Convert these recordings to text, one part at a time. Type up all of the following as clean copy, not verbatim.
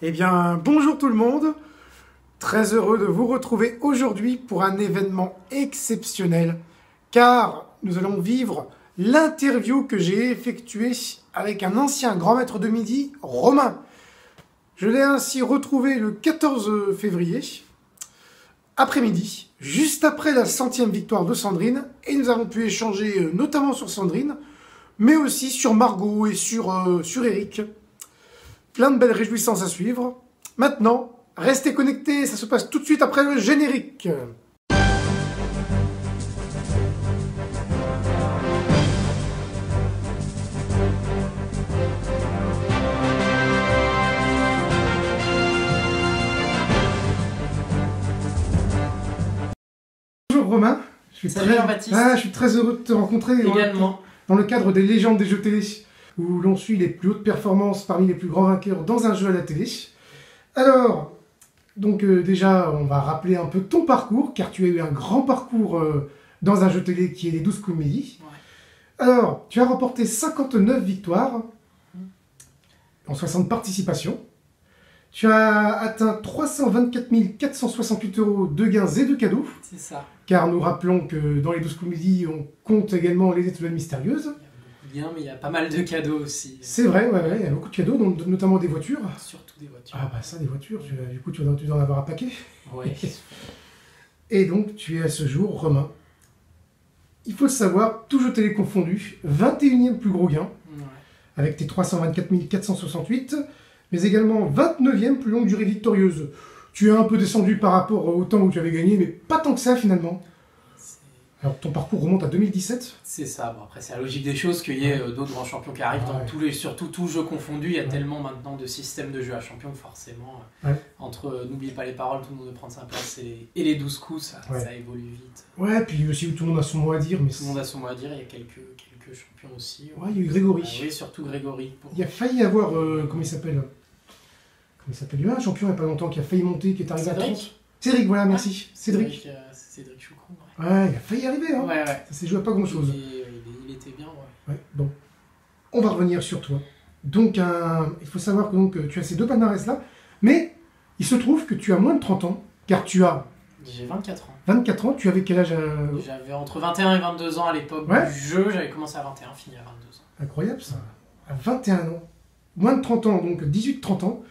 Eh bien, bonjour tout le monde. Très heureux de vous retrouver aujourd'hui pour un événement exceptionnel, car nous allons vivre l'interview que j'ai effectuée avec un ancien grand maître de midi, Romain. Je l'ai ainsi retrouvé le 14 février, après-midi, juste après la 100e victoire de Sandrine, et nous avons pu échanger notamment sur Sandrine, mais aussi sur Margot et sur Eric. Plein de belles réjouissances à suivre. Maintenant, restez connectés, ça se passe tout de suite après le générique. Bonjour Romain. Salut Jean-Baptiste. Je suis très heureux de te rencontrer. Également. Dans le cadre des légendes des jeux télé, où l'on suit les plus hautes performances parmi les plus grands vainqueurs dans un jeu à la télé. Alors, donc déjà, on va rappeler un peu ton parcours, car tu as eu un grand parcours dans un jeu télé qui est les 12 coups de midi. Ouais. Alors, tu as remporté 59 victoires en 60 participations. Tu as atteint 324 468 € de gains et de cadeaux. C'est ça. Car nous rappelons que dans les 12 coups de midi, on compte également les étoiles mystérieuses. Il y a beaucoup de gains, mais il y a pas mal de cadeaux aussi. C'est vrai, ouais, il y a beaucoup de cadeaux, notamment des voitures. Surtout des voitures. Ah bah ça, des voitures, du coup tu dois en avoir un paquet. Ouais. Et donc tu es à ce jour Romain. Il faut le savoir, tout jeu télé confondu, 21e plus gros gain, avec tes 324 468, mais également 29e plus longue durée victorieuse. Tu es un peu descendu par rapport au temps où tu avais gagné, mais pas tant que ça finalement. Alors ton parcours remonte à 2017. C'est ça. Bon, après, c'est la logique des choses qu'il y ait d'autres grands champions qui arrivent, surtout tous jeux confondus. Il y a tellement maintenant de systèmes de jeux à champions que forcément, entre n'oubliez pas les paroles, tout le monde veut prendre sa place et les 12 coups, ça évolue vite. Ouais, puis aussi tout le monde a son mot à dire. Mais tout le monde a son mot à dire, il y a quelques champions aussi. Ouais, il y a eu Grégory. Oui, surtout Grégory. Il a failli avoir, comment il s'appelle, il y a un champion il n'y a pas longtemps qui a failli monter, qui est arrivé à 30. Cédric, voilà, merci. Cédric. Cédric Choucron. Ouais, il a failli y arriver, hein. Ouais. Ça s'est joué à pas grand chose. Il était bien, ouais. Bon. On va revenir sur toi. Donc, il faut savoir que tu as ces deux palmarès là, mais il se trouve que tu as moins de 30 ans, car tu as. J'ai 24 ans. 24 ans, tu avais quel âge J'avais entre 21 et 22 ans à l'époque du jeu, j'avais commencé à 21, fini à 22 ans. Incroyable ça. À 21 ans. Moins de 30 ans, donc 18-30 ans.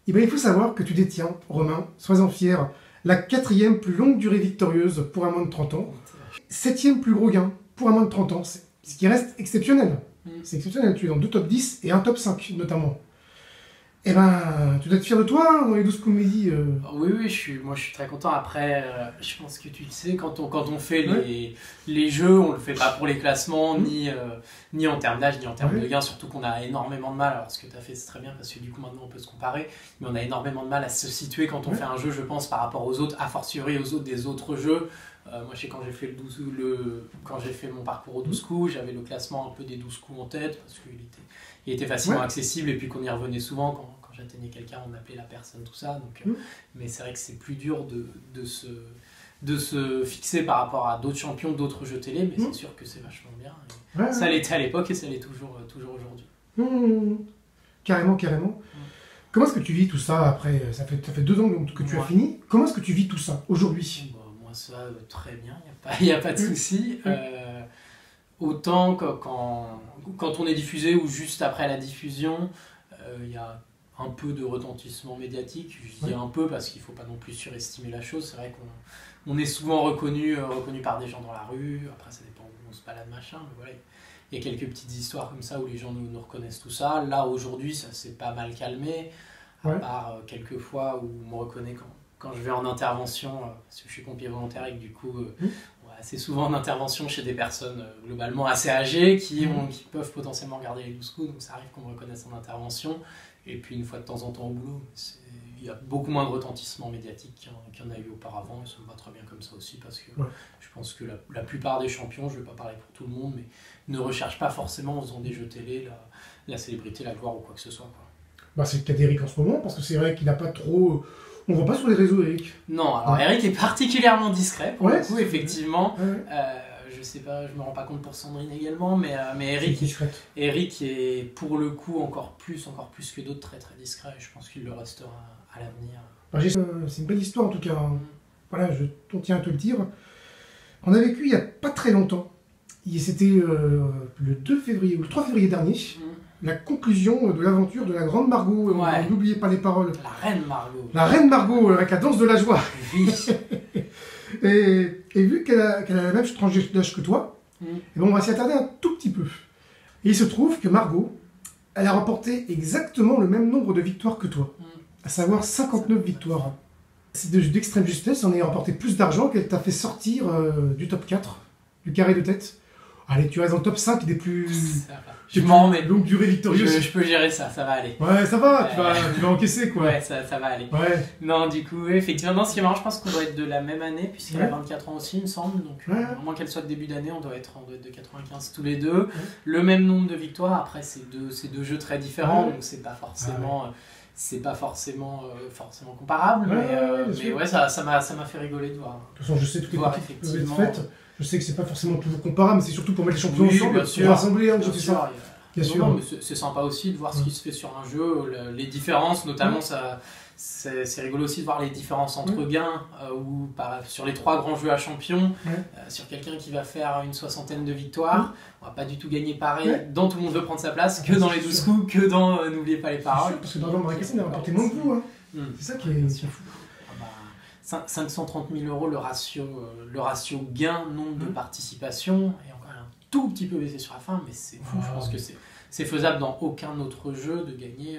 Et bien, il faut savoir que tu détiens, Romain, sois-en fier, la 4e plus longue durée victorieuse pour un moins de 30 ans. 7e plus gros gain pour un moins de 30 ans. Ce qui reste exceptionnel. C'est exceptionnel. Tu es dans 2 top 10 et un top 5 notamment. Eh ben, tu dois être fier de toi dans les 12 coups de midi. Oui, moi je suis très content. Après, je pense que tu le sais, quand on fait les jeux, on le fait pas pour les classements, ni en termes d'âge, ni en termes de gains, surtout qu'on a énormément de mal. Alors ce que tu as fait, c'est très bien, parce que du coup maintenant on peut se comparer, mais on a énormément de mal à se situer quand on fait un jeu, je pense, par rapport aux autres, a fortiori aux autres des autres jeux. Moi je sais, quand j'ai fait quand j'ai fait mon parcours aux 12 coups, j'avais le classement un peu des 12 coups en tête, parce qu'il était facilement accessible, et puis qu'on y revenait souvent quand j'atteignais quelqu'un, on appelait la personne, tout ça. Donc, mais c'est vrai que c'est plus dur de se fixer par rapport à d'autres champions, d'autres jeux télé, mais c'est sûr que c'est vachement bien. Ça l'était à l'époque et ça l'est toujours aujourd'hui. Carrément. Comment est-ce que tu vis tout ça après? Ça fait 2 ans que tu as fini. Comment est-ce que tu vis tout ça aujourd'hui? Moi, ça, très bien, il n'y a pas de souci. Autant que quand on est diffusé ou juste après la diffusion, il y a un peu de retentissement médiatique. Je dis un peu parce qu'il ne faut pas non plus surestimer la chose. C'est vrai qu'on est souvent reconnu par des gens dans la rue. Après, ça dépend où on se balade, machin. Mais voilà, il y a quelques petites histoires comme ça où les gens nous reconnaissent, tout ça. Là, aujourd'hui, ça s'est pas mal calmé. À part quelques fois où on me reconnaît quand je vais en intervention, parce que je suis pompier volontaire et que du coup, assez souvent en intervention chez des personnes globalement assez âgées qui peuvent potentiellement garder les 12 coups. Donc ça arrive qu'on me reconnaisse en intervention. Et puis une fois de temps en temps au boulot, il y a beaucoup moins de retentissement médiatique qu'il y en a eu auparavant, et ça me va très bien comme ça aussi, parce que je pense que la plupart des champions, je ne vais pas parler pour tout le monde, mais ne recherchent pas forcément en faisant des jeux télé la célébrité, la gloire ou quoi que ce soit, quoi. C'est le cas d'Eric en ce moment, parce que c'est vrai qu'il n'a pas trop... On ne voit pas sur les réseaux Eric. Non, alors Eric est particulièrement discret, pour le coup, effectivement. je sais pas, je me rends pas compte pour Sandrine également, mais Discrète. Eric est pour le coup encore plus que d'autres très très discret. Je pense qu'il le restera à l'avenir. C'est une belle histoire en tout cas. Voilà, on tient à te le dire. On a vécu il n'y a pas très longtemps. C'était le 2 février ou le 3 février dernier. La conclusion de l'aventure de la grande Margot. Ouais. N'oubliez pas les paroles. La reine Margot. La reine Margot avec la danse de la joie. Oui. Et vu qu'elle a la même tranche d'âge que toi, et ben on va s'y attarder un tout petit peu. Et il se trouve que Margot, elle a remporté exactement le même nombre de victoires que toi, à savoir 59 victoires. C'est d'extrême justesse, on a remporté plus d'argent qu'elle t'a fait sortir du top 4, du carré de tête. Allez, tu restes dans le top 5 des plus... Je m'en remets. Longue durée victorieuse. Je peux gérer ça, ça va aller. Ouais, ça va, tu vas encaisser quoi. Ouais, ça va aller. Ouais. Non, du coup, effectivement, non, ce qui est marrant, je pense qu'on doit être de la même année, puisqu'elle a 24 ans aussi, il me semble. Donc, à moins qu'elle soit de début d'année, on doit être de 95 tous les deux. Le même nombre de victoires. Après, c'est deux jeux très différents, donc c'est pas forcément. C'est pas forcément comparable, mais ouais, ça m'a fait rigoler de voir. De toute façon, je sais toutes les parties peuvent être faites. Je sais que c'est pas forcément toujours comparable, mais c'est surtout pour mettre les champions ensemble, pour rassembler, hein, bien sûr. Bien sûr. Non, mais c'est sympa aussi de voir ce qui se fait sur un jeu, les différences, notamment c'est rigolo aussi de voir les différences entre gains, sur les 3 grands jeux à champions, sur quelqu'un qui va faire une 60aine de victoires, on va pas du tout gagner pareil dans Tout le monde veut prendre sa place, que dans les 12 coups, que dans N'oubliez pas les paroles. Parce que dans le Marrakech, on a rapporté moins que vous, hein. C'est ça qui est fou. 530 000 euros le ratio gain nombre de participation, et encore un tout petit peu baissé sur la fin, mais c'est fou. Je pense que c'est faisable dans aucun autre jeu de gagner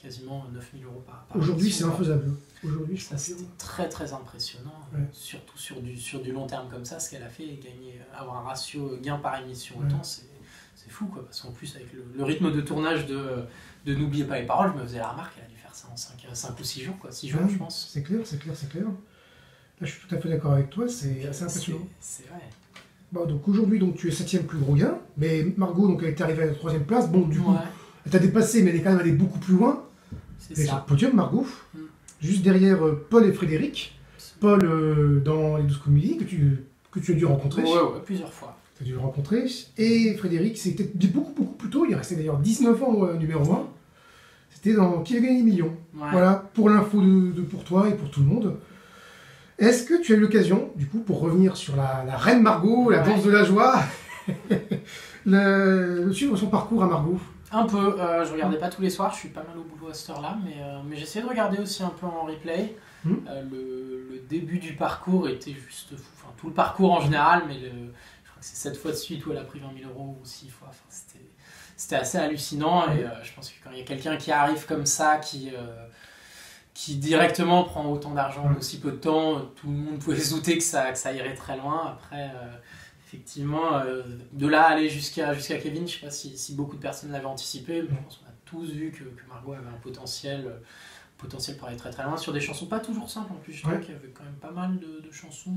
quasiment 9 000 euros par Aujourd'hui, c'est infaisable. Aujourd'hui, je pense. C'était très très impressionnant, surtout sur du long terme comme ça, ce qu'elle a fait, gagner, avoir un ratio gain par émission autant, c'est fou quoi, parce qu'en plus avec le rythme de tournage de N'oubliez pas les paroles, je me faisais la remarque, elle a dû faire ça en 5 ou 6 jours, quoi. 6 jours je pense. C'est clair. Là je suis tout à fait d'accord avec toi, c'est assez impressionnant. C'est vrai. Bon, donc aujourd'hui tu es 7ème plus gros gain, mais Margot donc, elle est arrivée à la 3ème place, bon du coup elle t'a dépassé mais elle est quand même allée beaucoup plus loin. Elle est sur le podium Margot, juste derrière Paul et Frédéric. Paul dans les 12 comédies que tu as dû rencontrer. Ouais, plusieurs fois. Tu as dû le rencontrer. Et Frédéric, c'était beaucoup plus tôt, il est resté d'ailleurs 19 ans numéro 1. C'était dans Qui a gagné les millions. Voilà, pour l'info pour toi et pour tout le monde. Est-ce que tu as eu l'occasion, du coup, pour revenir sur la reine Margot, la danse de la joie, suivre son parcours à Margot? Un peu, je regardais pas tous les soirs, je suis pas mal au boulot à cette heure-là, mais j'essayais de regarder aussi un peu en replay. Le début du parcours était juste fou, enfin tout le parcours en général, mais je crois que c'est 7 fois de suite où elle a pris 20 000 euros ou 6 fois, enfin, c'était assez hallucinant, et je pense que quand il y a quelqu'un qui arrive comme ça, qui directement prend autant d'argent en aussi peu de temps, tout le monde pouvait se douter que ça irait très loin. Après, effectivement, de là aller jusqu'à Kevin, je ne sais pas si beaucoup de personnes l'avaient anticipé, mais je pense qu'on a tous vu que Margot avait un potentiel pour aller très très loin, sur des chansons pas toujours simples en plus. Je trouvais qu'il y avait quand même pas mal de chansons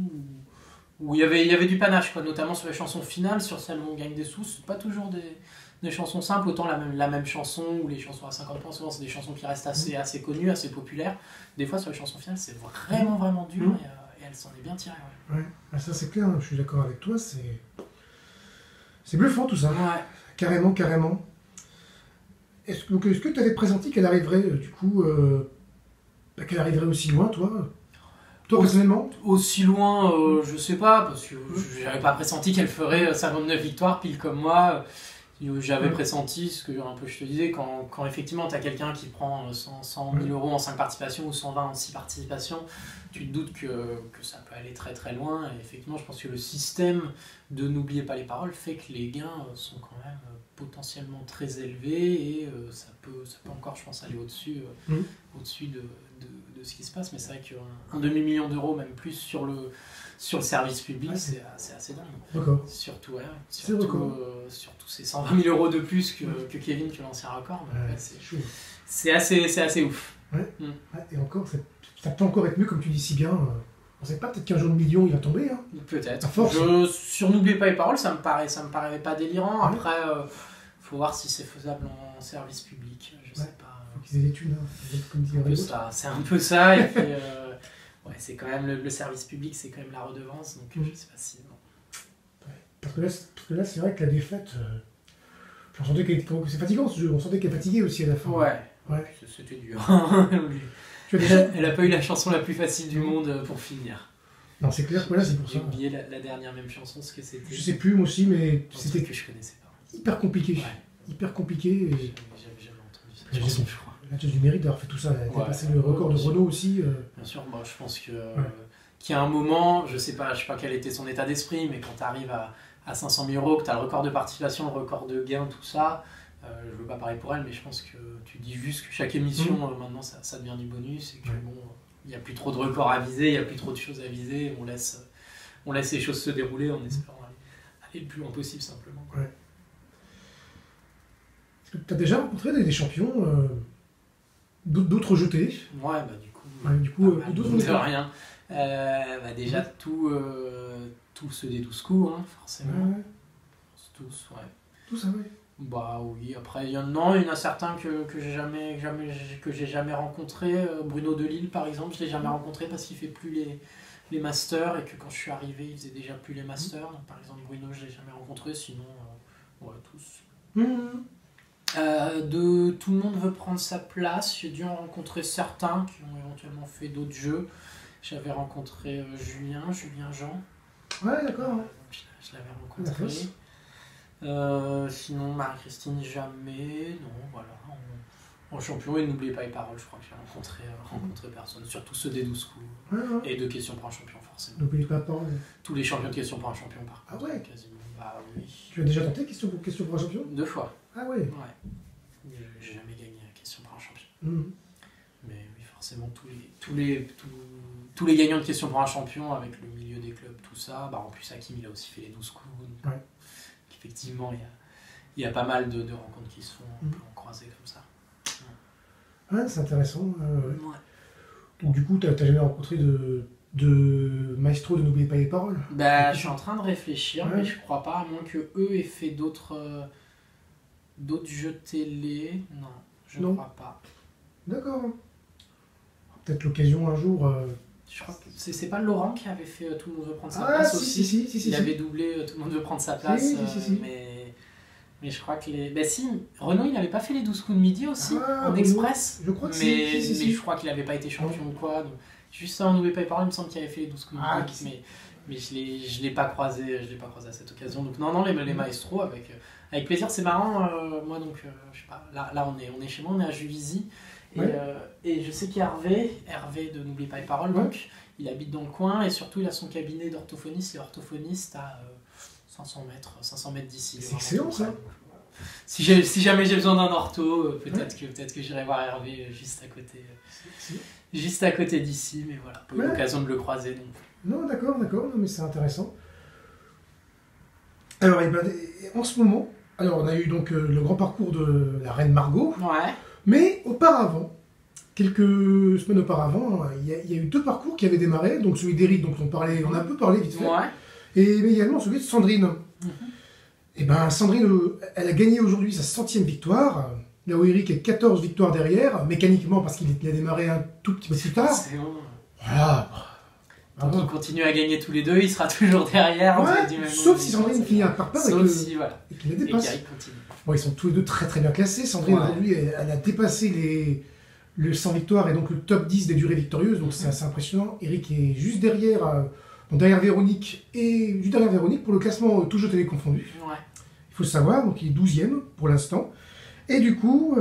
où il y avait du panache, quoi, notamment sur les chansons finales, sur celles où on gagne des sous, c'est pas toujours des chansons simples, autant la même chanson ou les chansons à 50 points, souvent c'est des chansons qui restent assez connues, assez populaires. Des fois sur les chansons finales c'est vraiment dur et elle s'en est bien tirée. Ouais, ça c'est clair, je suis d'accord avec toi, c'est bluffant tout ça. Ouais. Carrément. Est-ce que tu avais pressenti qu'elle arriverait du coup, qu'elle arriverait aussi loin, toi personnellement? Aussi loin, je sais pas, parce que j'avais pas pressenti qu'elle ferait 59 victoires pile comme moi. J'avais pressenti, ce que je te disais, quand effectivement tu as quelqu'un qui prend 100 000 euros en 5 participations ou 120 en 6 participations, tu te doutes que ça peut aller très très loin. Et effectivement, je pense que le système de N'oubliez pas les paroles fait que les gains sont quand même potentiellement très élevés, et ça peut encore, je pense, aller au-dessus de ce qui se passe. Mais c'est vrai qu'un demi-million d'euros, même plus sur le service public, c'est assez dingue. D'accord. Surtout ces 120 000 euros de plus que Kevin, que l'ancien record. C'est assez ouf. Et encore, ça peut encore être mieux, comme tu dis si bien. On sait pas, peut-être qu'un jour de million il va tomber. Hein. Peut-être. Sur N'oubliez pas les paroles, ça me paraît pas délirant. Après, faut voir si c'est faisable en service public. Je sais pas. Faut qu'ils aient des thunes, comme dirait c'est un peu ça. Et puis, c'est quand même le service public, c'est quand même la redevance. Donc je sais pas si. Parce que là, c'est vrai que la défaite, on sentait que c'est fatigant ce jeu, on sentait qu'elle est fatiguée aussi à la fin. Ouais, Ouais. c'était dur. Tu as des choses- Elle a pas eu la chanson la plus facile du monde pour finir. Non, c'est clair que là, c'est pour ça. J'ai oublié la dernière même chanson, ce que c'était. Je sais plus, moi aussi, mais Un c'était truc que je connaissais pas. hyper compliqué. Ouais. Hyper compliqué. Et... J'avais jamais entendu cette J'ai chanson, je crois. Elle a du mérite d'avoir fait tout ça. Elle a Ouais. dépassé le record de Renault aussi. Bien sûr, moi je pense que qu'il y a un moment, je sais pas quel était son état d'esprit, mais quand tu arrives à 500 000 euros, que tu as le record de participation, le record de gain, tout ça, je veux pas parler pour elle, mais je pense que tu dis juste que chaque émission, maintenant ça devient du bonus, et que bon, il n'y a plus trop de records à viser, il n'y a plus trop de choses à viser, on laisse les choses se dérouler en espérant aller le plus loin possible simplement. Ouais. Est-ce que tu as déjà rencontré des champions d'autres jeux télé? Ouais, bah du coup, d'autres de rien. Déjà, tous ceux des 12 coups, hein, forcément. Ouais. Tous, ouais. Tout ça, oui. Bah oui, après, il y en a certains que j'ai jamais rencontrés. Bruno Delille, par exemple, je l'ai jamais rencontré parce qu'il fait plus les masters et que quand je suis arrivé, il faisait déjà plus les masters. Donc, par exemple, Bruno, je l'ai jamais rencontré, sinon, tous. De Tout le monde veut prendre sa place, j'ai dû en rencontrer certains qui ont éventuellement fait d'autres jeux. J'avais rencontré Julien Jean. Ouais, d'accord. Je l'avais rencontré. Sinon, Marie-Christine, jamais. Non, voilà. En champion, et n'oubliez pas les paroles, je crois que j'ai rencontré personne. Surtout ceux des 12 coups. Et de questions pour un champion, forcément. N'oubliez pas paroles. Tous les champions de questions pour un champion, par contre. Ah ouais. Quasiment. Bah oui. Tu as déjà tenté question pour un champion? 2 fois. Ah ouais. Ouais. J'ai jamais gagné la question pour un champion. Mais oui, forcément, tous les gagnants de questions pour un champion, avec le milieu des clubs, tout ça. Bah, en plus, Hakim, il a aussi fait les 12 coups. Donc, effectivement, il y a pas mal de rencontres qui se font un peu en croisée comme ça. Ouais, c'est intéressant. Ouais. Donc, du coup, tu n'as jamais rencontré de maestro de N'oubliez pas les paroles? Bah, je suis en train de réfléchir, Ouais. mais je crois pas, à moins que eux aient fait d'autres jeux télé. Non, je Non. crois pas. D'accord. Peut-être l'occasion un jour. Je crois que c'est pas Laurent qui avait fait Tout le monde veut prendre sa Ah, place si, aussi. si. Il avait doublé Tout le monde veut prendre sa place. Si. Mais je crois que Bah si, Renaud, il n'avait pas fait les 12 coups de midi aussi, Ah, en Renaud, express. je crois que mais si. je crois qu'il n'avait pas été champion ou quoi. Donc, juste avant N'oubliez pas les paroles, il me semble qu'il avait fait les 12 coups de midi. Mais je l'ai pas croisé à cette occasion. Donc non, les maestros, avec plaisir. C'est marrant, moi, donc, je sais pas, là on est chez moi, on est à Juvisy. Et je sais qu'il y a Hervé de N'oublie pas les paroles, donc il habite dans le coin et surtout il a son cabinet d'orthophoniste. Il est orthophoniste à 500 mètres d'ici. C'est excellent ça. Si jamais j'ai besoin d'un ortho, peut-être que j'irai voir Hervé juste à côté d'ici, mais voilà, pas eu l'occasion de le croiser non plus. Non, d'accord, non, mais c'est intéressant. Alors, en ce moment, on a eu donc le grand parcours de la reine Margot. Ouais. Mais auparavant, quelques semaines auparavant, il y a eu 2 parcours qui avaient démarré. Donc celui d'Eric, dont on a un peu parlé vite fait. Ouais. Mais également celui de Sandrine. Et ben Sandrine, elle a gagné aujourd'hui sa 100e victoire. Là où Eric est 14 victoires derrière, mécaniquement parce qu'il a démarré un tout petit peu plus tard. C'est bon. Voilà. Donc il continue à gagner tous les deux, il sera toujours derrière. Sauf si Sandrine finit par part et qu'il la dépasse. Et qu'Eric continue. Bon, ils sont tous les deux très très bien classés. Sandrine, aujourd'hui, elle a dépassé le 100 victoires et donc le top 10 des durées victorieuses. Donc c'est assez impressionnant. Eric est juste derrière, derrière Véronique pour le classement tout jeu télé confondu. Ouais. Il faut le savoir. Donc il est 12e pour l'instant. Et du coup,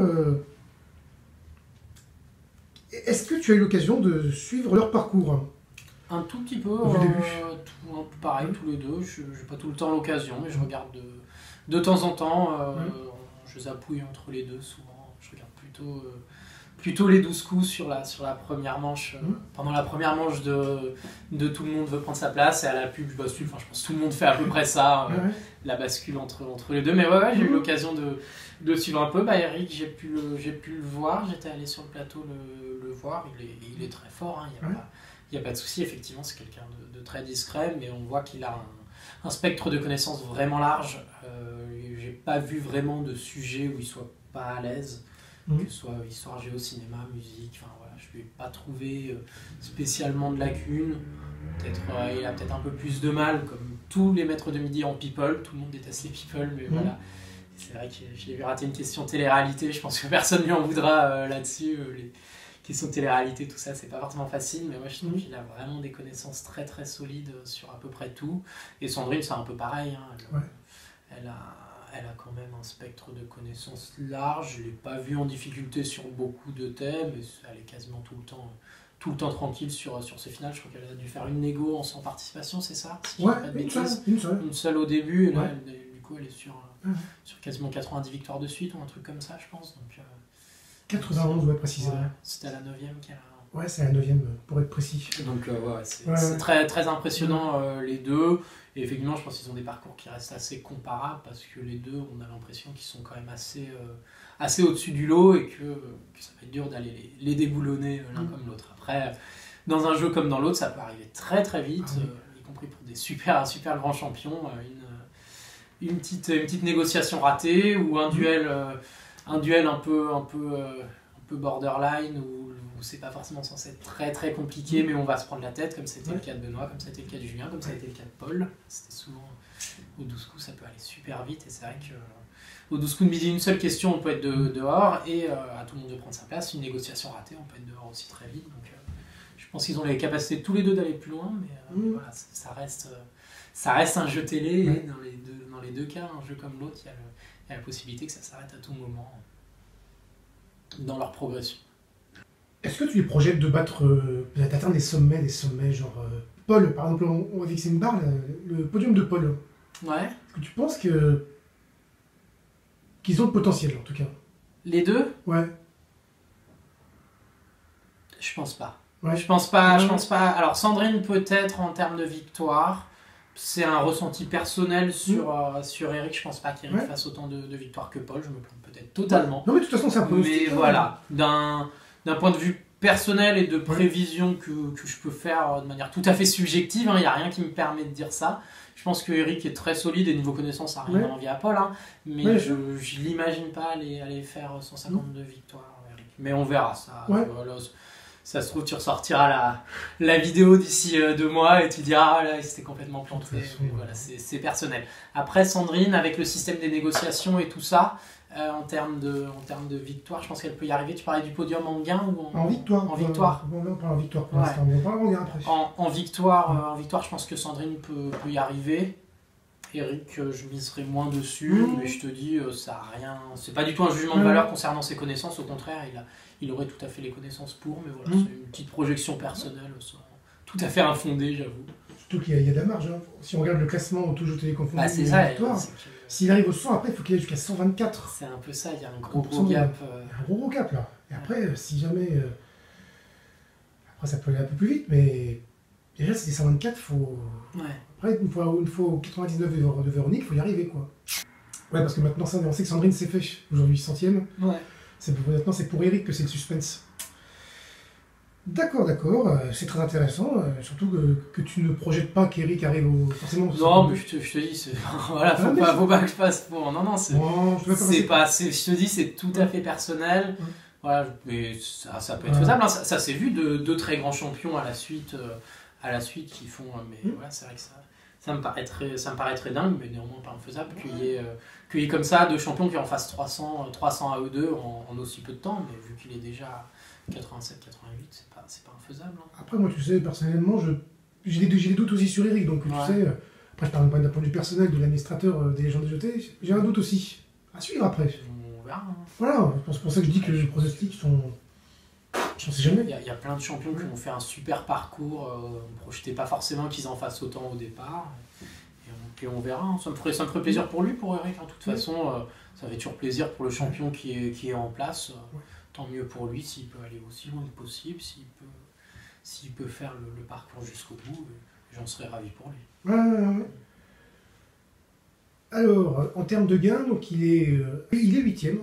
est-ce que tu as eu l'occasion de suivre leur parcours? Un tout petit peu. Au début. Pareil, tous les deux. Je n'ai pas tout le temps l'occasion, mais je regarde de temps en temps. Je zapouille entre les deux souvent. Je regarde plutôt les 12 coups sur la première manche. Pendant la première manche de Tout le monde veut prendre sa place, et à la pub, je bascule. Enfin, je pense que tout le monde fait à peu près ça. La bascule entre les deux. Mais j'ai eu l'occasion de suivre un peu. Eric, j'ai pu le voir. J'étais allé sur le plateau le voir. Il est très fort. Il n'y a pas de souci. Effectivement, c'est quelqu'un de très discret, mais on voit qu'il a un spectre de connaissances vraiment large. J'ai pas vu vraiment de sujet où il soit pas à l'aise. que ce soit histoire géo, cinéma, musique, enfin voilà, je lui ai pas trouvé spécialement de lacunes. Peut-être il a peut-être un peu plus de mal, comme tous les maîtres de midi en people, tout le monde déteste les people, mais voilà. C'est vrai que j'ai vu rater une question télé-réalité, je pense que personne lui en voudra là-dessus. Les questions de télé-réalité, tout ça, c'est pas forcément facile, mais moi je trouve qu'il a vraiment des connaissances très très solides sur à peu près tout. Et Sandrine, c'est un peu pareil, hein. Elle a quand même un spectre de connaissances large, je l'ai pas vu en difficulté sur beaucoup de thèmes, et elle est quasiment tout le temps tranquille sur ce final. Je crois qu'elle a dû faire une négo en sans participation, c'est ça, si ouais, pas de bêtises. Une seule au début, et là, du coup, elle est sur quasiment 90 victoires de suite, ou un truc comme ça, je pense. Donc, 91, ouais, précisément. Ouais, c'était la 9e qu'elle a. Ouais, c'est la 9e, pour être précis. Donc, c'est très, très impressionnant, les deux. Et effectivement, je pense qu'ils ont des parcours qui restent assez comparables, parce que les deux, on a l'impression qu'ils sont quand même assez au-dessus du lot, et que ça va être dur d'aller les déboulonner l'un comme l'autre. Après, dans un jeu comme dans l'autre, ça peut arriver très très vite, y compris pour des super grands champions. Une petite négociation ratée, ou un duel un peu borderline, où c'est pas forcément censé être très très compliqué, mais on va se prendre la tête, comme c'était le cas de Benoît, comme ça a été le cas de Julien, comme ça a été le cas de Paul. C'était souvent au 12 coups, ça peut aller super vite, et c'est vrai que au 12 coups de midi, une seule question, on peut être dehors, et à tout le monde de prendre sa place. Une négociation ratée, on peut être dehors aussi très vite. Donc je pense qu'ils ont les capacités tous les deux d'aller plus loin, mais voilà, ça reste un jeu télé, et dans les deux cas, un jeu comme l'autre, il y a la possibilité que ça s'arrête à tout moment dans leur progression. Est-ce que tu les projettes de battre, d'atteindre des sommets, genre Paul, par exemple, on va fixer une barre, le podium de Paul. Ouais. Est-ce que tu penses qu'ils ont le potentiel, en tout cas? Les deux? Ouais. Je pense pas. Ouais. Je pense pas. Alors Sandrine, peut-être en termes de victoire. C'est un ressenti personnel sur Eric. Je pense pas qu'Eric fasse autant de victoires que Paul. Je me plante peut-être totalement. Non, mais de toute façon, c'est un peu. Mais voilà, d'un point de vue personnel et de prévision que je peux faire de manière tout à fait subjective, il n'y a rien qui me permet de dire ça. Je pense que Eric est très solide, et niveau connaissance, ça n'a rien à envier à Paul, mais je ne l'imagine pas aller faire 152 victoires, Eric. Mais on verra ça. Voilà, ça se trouve, tu ressortiras la vidéo d'ici 2 mois et tu diras, ah là, il s'était complètement planté. Voilà, c'est personnel. Après, Sandrine, avec le système des négociations et tout ça, en termes de victoire, je pense qu'elle peut y arriver. Tu parlais du podium en gain ou en victoire? En victoire. On parle en victoire pour l'instant, mais on parle en gain après. En victoire, je pense que Sandrine peut y arriver. Eric, je miserai moins dessus, mais je te dis, ça a rien. C'est pas du tout un jugement de valeur concernant ses connaissances, au contraire, il aurait tout à fait les connaissances pour, mais voilà, c'est une petite projection personnelle, tout à fait infondée, j'avoue. Surtout qu'il y a de la marge. Si on regarde le classement au tout jeu télé confondu, c'est ça. S'il arrive au 100, après, il faut qu'il aille jusqu'à 124. C'est un peu ça, il y a un gros gap. Il y a un gros gap, là. Et après, si jamais... Après, ça peut aller un peu plus vite, mais... Déjà, si c'est 124, il faut... Après, une fois 99 de Véronique, il faut y arriver, quoi. Ouais, parce que maintenant, on sait que Sandrine s'est fait aujourd'hui 100e. Maintenant, c'est pour Eric que c'est le suspense. D'accord, c'est très intéressant, surtout que tu ne projettes pas qu'Eric arrive forcément... Non, mais je te dis, voilà, faut pas que je passe pour... Non, c'est pas... Je te dis, c'est tout à fait personnel. Voilà, mais ça peut être faisable. Ça s'est vu de 2 très grands champions à la suite qui font... Mais voilà, c'est vrai que ça me paraîtrait dingue, mais néanmoins pas infaisable qu'il y ait comme ça 2 champions qui en fassent 300 à eux deux en aussi peu de temps, mais vu qu'il est déjà 87-88, c'est pas infaisable. Après, moi, tu sais, personnellement, j'ai des doutes aussi sur Eric, donc tu sais, après je parle pas d'un point de vue personnel de l'administrateur des légendes de GT, j'ai un doute aussi. À suivre après. On verra. Voilà, c'est pour ça que je dis que les pronostics sont... Je sais jamais. Il y a plein de champions qui ont fait un super parcours, on ne projetait pas forcément qu'ils en fassent autant au départ, et on verra. Ça me ferait plaisir pour lui, pour Eric. De toute façon, ça fait toujours plaisir pour le champion qui est en place. Tant mieux pour lui, s'il peut aller aussi loin que possible, s'il peut faire le parcours jusqu'au bout, j'en serais ravi pour lui. Ouais. Alors, en termes de gains, donc il est 8e.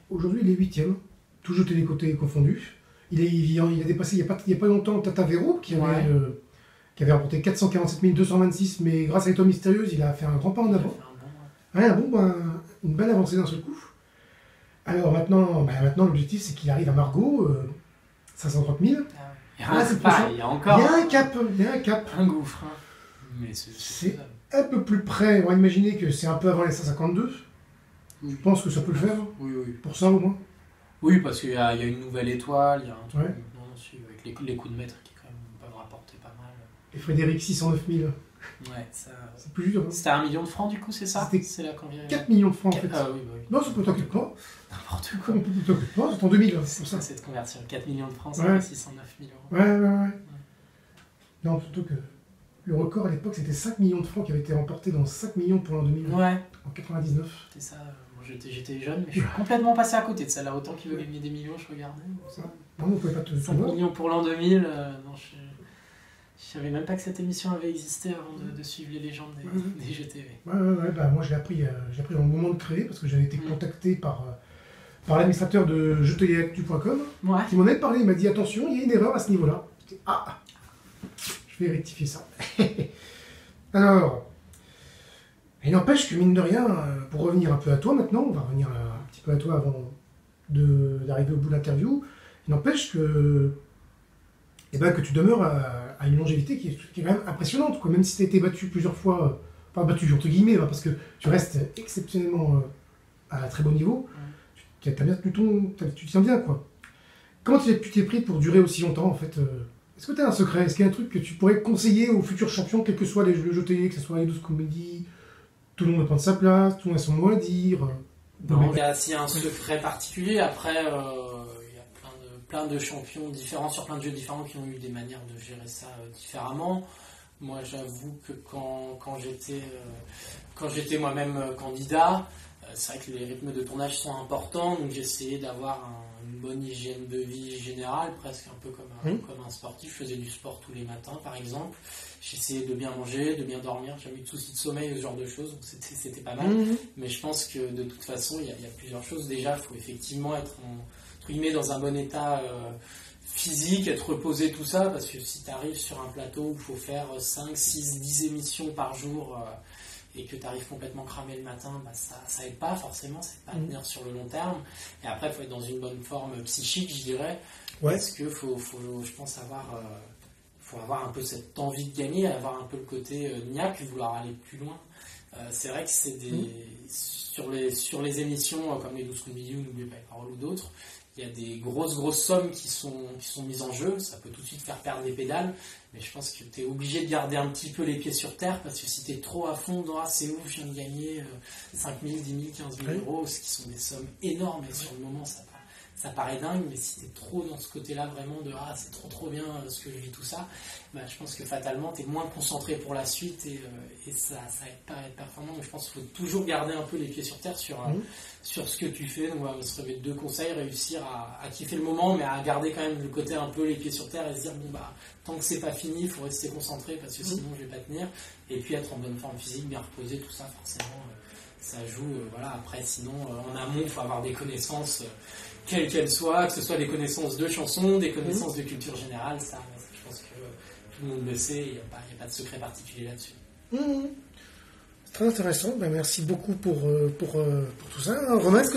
Aujourd'hui, il est 8e, tout jeu télécoté confondu. Il a dépassé il n'y a pas longtemps Tata Véro, qui avait remporté 447 226, mais grâce à l'étoile mystérieuse, il a fait un grand pas en avant. Une belle avancée d'un seul coup. Alors maintenant l'objectif c'est qu'il arrive à Margot, 530 000. C'est pareil, il y a encore il y a un cap. Un gouffre. Hein. Mais c'est un peu plus près. On va imaginer que c'est un peu avant les 152. Je pense que ça peut le faire. Oui. Pour ça au moins. Oui, parce qu'il y a une nouvelle étoile, il y a un truc avec les coups de maître qui quand même peuvent rapporter pas mal. Et Frédéric, 609 000. Ouais, ça... C'est plus dur. Hein. C'était 1 million de francs du coup, c'est ça? C'était 4 millions de francs en fait. Ah oui. Non, c'est pas t'inquiète pas. N'importe quoi. C'est en 2000. C'est ça. C'est de convertir 4 millions de francs, ouais. C'est 609 000 euros. Ouais. Non, surtout que le record à l'époque c'était 5 millions de francs qui avaient été remportés dans 5 millions pour l'an 2000. Ouais. En 99. C'est ça. J'étais jeune, mais je suis complètement passé à côté de celle-là. Autant qu'il veut gagner des millions, je regardais. Ça. Non, on pouvait pas te 5 millions pour l'an 2000. Non, je savais même pas que cette émission avait existé avant de suivre les légendes des jeux TV. Ouais, bah moi j'ai appris au moment de créer parce que j'avais été contacté par l'administrateur de jeuxtéléactu.com qui m'en avait parlé. Il m'a dit attention, il y a une erreur à ce niveau-là. Je vais rectifier ça. Alors. Il n'empêche que, mine de rien, pour revenir un peu à toi maintenant, on va revenir un petit peu à toi avant d'arriver au bout de l'interview, il n'empêche que tu demeures à une longévité qui est quand même impressionnante, quoi. Même si tu as été battu plusieurs fois, pas battu entre guillemets, parce que tu restes exceptionnellement à un très bon niveau, tu tiens bien, quoi. Comment tu t'es pris pour durer aussi longtemps, en fait Est-ce que tu as un secret? Est-ce qu'il y a un truc que tu pourrais conseiller aux futurs champions, quels que soient les jeux télé, que ce soit les 12 comédies? Tout le monde prend sa place, tout le monde a son mot à dire. Non, il y a un secret particulier. Après, il y a plein de champions différents sur plein de jeux différents qui ont eu des manières de gérer ça différemment. Moi, j'avoue que quand j'étais moi-même candidat, c'est vrai que les rythmes de tournage sont importants, donc j'essayais d'avoir une bonne hygiène de vie générale, presque un peu comme un sportif. Je faisais du sport tous les matins, par exemple. J'essayais de bien manger, de bien dormir. J'ai jamais eu de soucis de sommeil, ce genre de choses, donc c'était pas mal. Mais je pense que de toute façon, il y a plusieurs choses. Déjà, il faut effectivement être entre guillemets dans un bon état physique, être reposé, tout ça, parce que si tu arrives sur un plateau où il faut faire 5, 6, 10 émissions par jour et que tu arrives complètement cramé le matin, ça aide pas forcément, c'est pas tenir sur le long terme. Et après, il faut être dans une bonne forme psychique, je dirais, parce que faut je pense, faut avoir un peu cette envie de gagner, avoir un peu le côté niaque, vouloir aller plus loin. C'est vrai que c'est sur les émissions comme les 12 comédies ou N'oubliez pas les paroles ou d'autres, il y a des grosses sommes qui sont mises en jeu. Ça peut tout de suite faire perdre les pédales, mais je pense que tu es obligé de garder un petit peu les pieds sur terre, parce que si tu es trop à fond dans c'est ouf, je viens de gagner 5 000, 10 000, 15 000 euros, ce qui sont des sommes énormes, et sur le moment ça paraît dingue, mais si tu es trop dans ce côté-là vraiment de c'est trop bien ce que je vis, tout ça, je pense que fatalement tu es moins concentré pour la suite, et ça aide pas à être performant. Donc je pense qu'il faut toujours garder un peu les pieds sur terre sur ce que tu fais. Donc voilà, on se remet 2 conseils: réussir à kiffer le moment, mais à garder quand même le côté un peu les pieds sur terre et se dire tant que c'est pas fini, il faut rester concentré, parce que sinon je vais pas tenir. Et puis être en bonne forme physique, bien reposé, tout ça forcément ça joue. Après sinon en amont il faut avoir des connaissances quelles qu'elles soient, que ce soit des connaissances de chansons, des connaissances de culture générale. Ça, je pense que tout le monde le sait, il n'y a pas de secret particulier là-dessus. Très intéressant, merci beaucoup pour tout ça. Romain, est-ce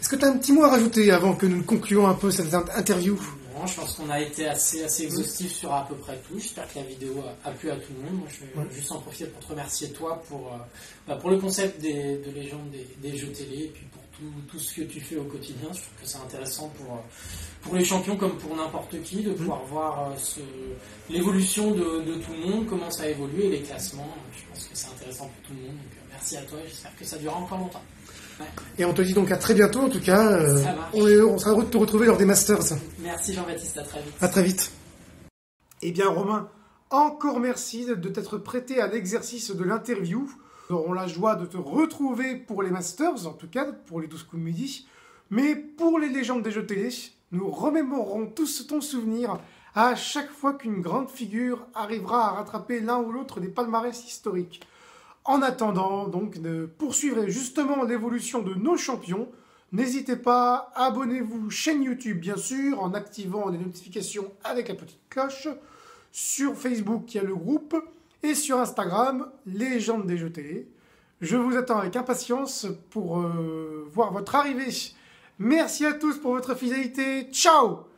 que tu as un petit mot à rajouter avant que nous concluions un peu cette interview? Non, je pense qu'on a été assez exhaustif sur à peu près tout. J'espère que la vidéo a plu à tout le monde. Moi, je vais juste en profiter pour te remercier toi pour le concept de légende des jeux télé, et puis pour tout ce que tu fais au quotidien. Je trouve que c'est intéressant pour les champions comme pour n'importe qui de pouvoir voir l'évolution de tout le monde, comment ça a évolué, les classements. Je pense que c'est intéressant pour tout le monde. Donc merci à toi, et j'espère que ça durera encore longtemps. Ouais. Et on te dit donc à très bientôt, en tout cas. On sera heureux de te retrouver lors des Masters. Merci Jean-Baptiste, à très vite. À très vite. Eh bien Romain, encore merci de t'être prêté à l'exercice de l'interview. Nous aurons la joie de te retrouver pour les Masters, en tout cas pour les 12 comédies. Mais pour les légendes des jeux télé, nous remémorerons tous ton souvenir à chaque fois qu'une grande figure arrivera à rattraper l'un ou l'autre des palmarès historiques. En attendant donc de poursuivre justement l'évolution de nos champions, n'hésitez pas, abonnez-vous chaîne YouTube bien sûr, en activant les notifications avec la petite cloche. Sur Facebook, il y a le groupe, et sur Instagram, Légende des jeux télé. Je vous attends avec impatience pour voir votre arrivée Merci à tous pour votre fidélité. Ciao!